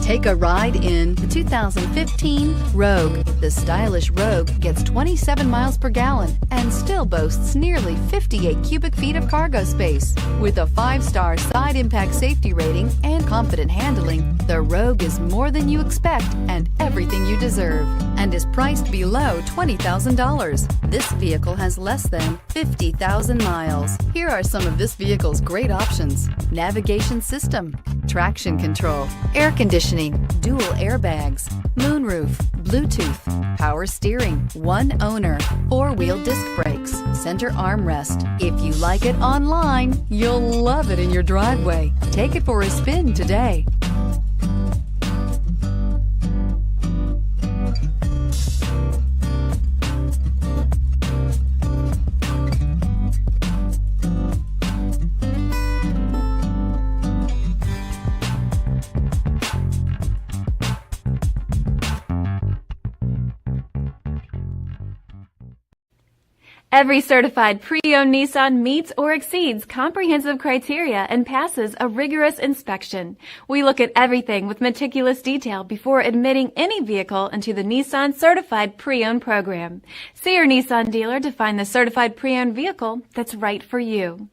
Take a ride in the 2015 Rogue. The stylish Rogue gets 27 miles per gallon and still boasts nearly 58 cubic feet of cargo space. With a 5-star side impact safety rating and confident handling, the Rogue is more than you expect and everything you deserve, and is priced below $20,000. This vehicle has less than 50,000 miles. Here are some of this vehicle's great options: navigation system, traction control, air conditioning, dual airbags, moonroof, Bluetooth, power steering, one owner, 4-wheel disc brakes, center armrest. If you like it online, you'll love it in your driveway. Take it for a spin today. Every certified pre-owned Nissan meets or exceeds comprehensive criteria and passes a rigorous inspection. We look at everything with meticulous detail before admitting any vehicle into the Nissan Certified Pre-Owned program. See your Nissan dealer to find the certified pre-owned vehicle that's right for you.